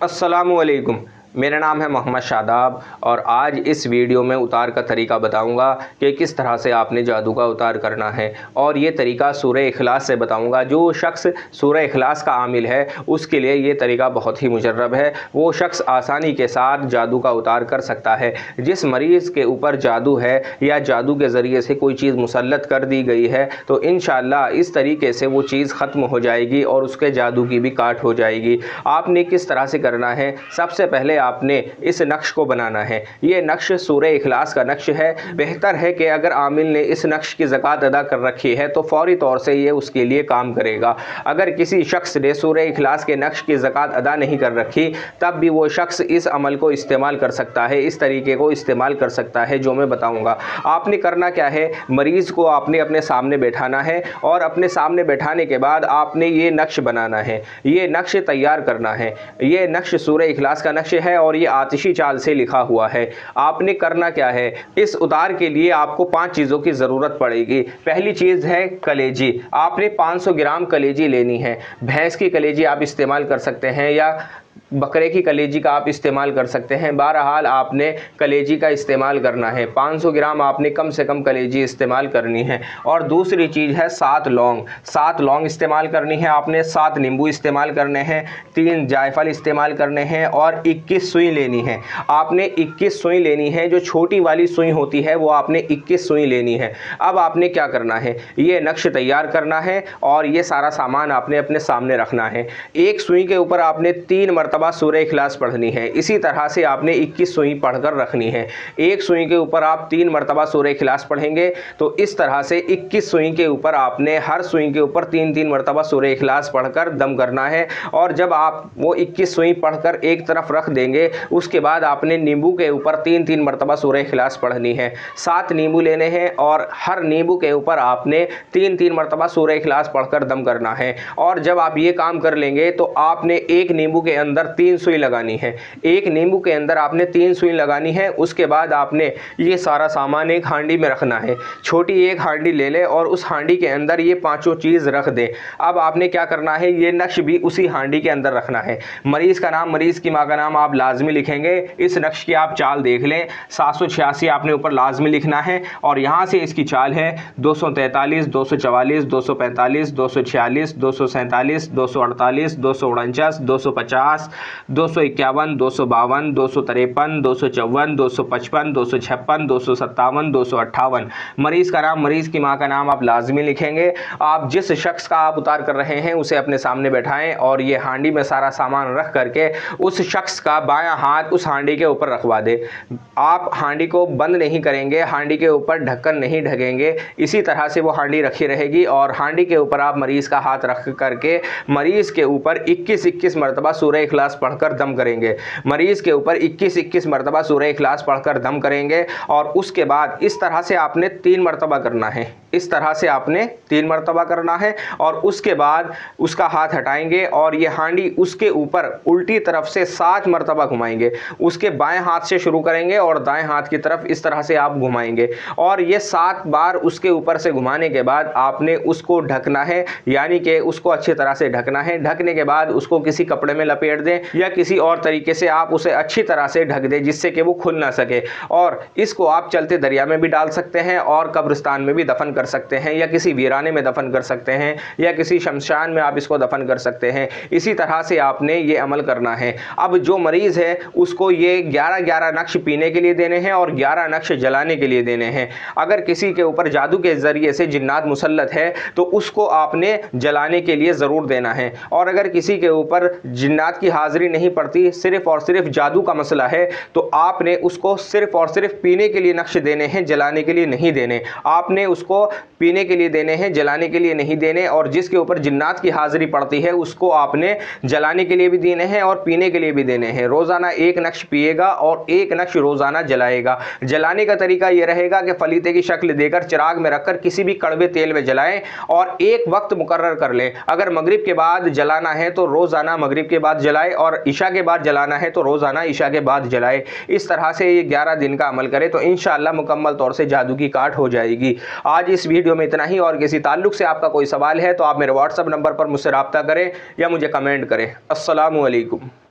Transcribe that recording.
अस्सलामुअलैकुम। मेरा नाम है मोहम्मद शादाब और आज इस वीडियो में उतार का तरीका बताऊंगा कि किस तरह से आपने जादू का उतार करना है। और ये तरीका सूरह इखलास से बताऊंगा। जो शख्स सूरह इखलास का आमिल है उसके लिए ये तरीका बहुत ही मुजर्रब है। वो शख्स आसानी के साथ जादू का उतार कर सकता है। जिस मरीज़ के ऊपर जादू है या जादू के ज़रिए से कोई चीज़ मुसल्लत कर दी गई है तो इंशाअल्लाह इस तरीके से वो चीज़ ख़त्म हो जाएगी और उसके जादू की भी काट हो जाएगी। आपने किस तरह से करना है, सबसे पहले आपने इस नक्श को बनाना है। ये नक्श सूरह इखलास का नक्श है। बेहतर है कि अगर आमिल ने इस नक्श की ज़कात अदा कर रखी है तो फौरी तौर से ये उसके लिए काम करेगा। अगर किसी शख्स ने सूरह इखलास के नक्श की ज़कात अदा नहीं कर रखी तब भी वो शख्स इस अमल को इस्तेमाल कर सकता है, इस तरीके को इस्तेमाल कर सकता है जो मैं बताऊँगा। आपने करना क्या है, मरीज़ को आपने अपने सामने बैठाना है और अपने सामने बैठाने के बाद आपने ये नक्श बनाना है, ये नक्श तैयार करना है। ये नक्श सूरह इखलास का नक्श है और ये आतिशी चाल से लिखा हुआ है। आपने करना क्या है, इस उतार के लिए आपको 5 चीज़ों की ज़रूरत पड़ेगी। पहली चीज़ है कलेजी। आपने 500 ग्राम कलेजी लेनी है। भैंस की कलेजी आप इस्तेमाल कर सकते हैं या बकरे की कलेजी का आप इस्तेमाल कर सकते हैं। बहरहाल आपने कलेजी का इस्तेमाल करना है। 500 ग्राम आपने कम से कम कलेजी इस्तेमाल करनी है। और दूसरी चीज़ है 7 लौंग। 7 लौंग इस्तेमाल करनी है आपने। 7 नींबू इस्तेमाल करने हैं। 3 जायफल इस्तेमाल करने हैं और 21 सुई लेनी है। आपने 21 सुई लेनी है। जो छोटी वाली सुई होती है वो आपने 21 सुई लेनी है। अब आपने क्या करना है, ये नक्श तैयार करना है और ये सारा सामान आपने अपने सामने रखना है। एक सुई के ऊपर आपने 3 मरतबा सूरह इखलास पढ़नी है। इसी तरह से आपने 21 सुई पढ़कर रखनी है। एक सुई के ऊपर आप 3 मरतबा सूरह इखलास पढ़ेंगे तो इस तरह से 21 सुई के ऊपर आपने हर सुई के ऊपर 3-3 मरतबा सूरह इखलास पढ़कर दम करना है। और जब आप वो 21 सुई पढ़कर एक तरफ रख देंगे उसके बाद आपने नींबू के ऊपर 3-3 मरतबा सूरह इखलास पढ़नी है। 7 नींबू लेने हैं और हर नींबू के ऊपर आपने 3-3 मरतबा सूरह इखलास पढ़कर दम करना है। और जब आप ये काम कर लेंगे तो आपने एक नींबू के अंदर 3 सुई लगानी है। एक नींबू के अंदर आपने 3 सुई लगानी है। उसके बाद आपने ये सारा सामान एक हांडी में रखना है। छोटी एक हांडी ले ले और उस हांडी के अंदर ये पांचों चीज़ रख दें। अब आपने क्या करना है, ये नक्श भी उसी हांडी के अंदर रखना है। मरीज़ का नाम, मरीज़ की माँ का नाम आप लाजमी लिखेंगे। इस नक्श की आप चाल देख लें, 786 आपने ऊपर लाजमी लिखना है। और यहाँ से इसकी चाल है 243, 244, 245, 246, 247, 248, 249, 250, 251, 252, 253, 254, 255, 256, 257, 258। मरीज़ का नाम, मरीज़ की माँ का नाम आप लाजमी लिखेंगे। आप जिस शख्स का आप उतार कर रहे हैं उसे अपने सामने बैठाएं और ये हांडी में सारा सामान रख करके उस शख्स का बायां हाथ उस हांडी के ऊपर रखवा दे। आप हांडी को बंद नहीं करेंगे, हांडी के ऊपर ढक्कन नहीं ढकेंगे। इसी तरह से वो हांडी रखी रहेगी और हांडी के ऊपर आप मरीज़ का हाथ रख करके मरीज़ के ऊपर 21-21 मरतबा सूरह इखलास पढ़कर दम करेंगे। मरीज़ के ऊपर 21-21 मरतबा सूरह इखलास पढ़कर दम करेंगे। और उसके बाद इस तरह से आपने 3 मरतबा करना है। इस तरह से आपने 3 मरतबा करना है और उसके बाद उसका हाथ हटाएंगे और ये हांडी उसके ऊपर उल्टी तरफ से 7 मरतबा घुमाएंगे। उसके बाएं हाथ से शुरू करेंगे और दाएं हाथ की तरफ इस तरह से आप घुमाएंगे और ये 7 बार उसके ऊपर से घुमाने के बाद आपने उसको ढकना है, यानी कि उसको अच्छी तरह से ढकना है। ढकने के बाद उसको किसी कपड़े में लपेट दें या किसी और तरीके से आप उसे अच्छी तरह से ढक दें जिससे कि वो खुल ना सके। और इसको आप चलते दरिया में भी डाल सकते हैं और कब्रिस्तान में भी दफन कर सकते हैं या किसी वीराने में दफन कर सकते हैं या किसी शमशान में आप इसको दफन कर सकते हैं। इसी तरह से आपने ये अमल करना है। अब जो मरीज़ है उसको ये 11-11 नक्श पीने के लिए देने हैं और 11 नक्श जलाने के लिए देने हैं। अगर किसी के ऊपर जादू के ज़रिए से जिन्नात मुसल्लत है तो उसको आपने जलाने के लिए ज़रूर देना है। और अगर किसी के ऊपर जिन्नात की हाज़िरी नहीं पड़ती, सिर्फ़ और सिर्फ जादू का मसला है, तो आपने उसको सिर्फ़ और सिर्फ पीने के लिए नक्श देने हैं, जलाने के लिए नहीं देने। आपने उसको पीने के लिए देने हैं, जलाने के लिए नहीं देने। और जिसके ऊपर जिन्नात की हाज़िरी पड़ती है उसको आपने जलाने के लिए भी देने हैं और पीने के लिए भी देने हैं। रोज़ाना 1 नक्श पिएगा और 1 नक्श रोज़ाना जलाएगा। जलाने का तरीका यह रहेगा कि फलीते की शक्ल देकर चिराग में रखकर किसी भी कड़वे तेल में जलाएं और एक वक्त मुकर्रर कर लें। अगर मगरिब के बाद जलाना है तो रोज़ाना मगरिब के बाद जलाए और इशा के बाद जलाना है तो रोज़ाना इशा के बाद जलाए। इस तरह से ये 11 दिन का अमल करे तो इंशाअल्लाह मुकम्मल तौर से जादू की काट हो जाएगी। आज इस वीडियो में इतना ही। और किसी ताल्लुक़ से आपका कोई सवाल है तो आप मेरे व्हाट्सएप नंबर पर मुझसे रब्ता करें या मुझे कमेंट करें। अस्सलामु अलैकुम।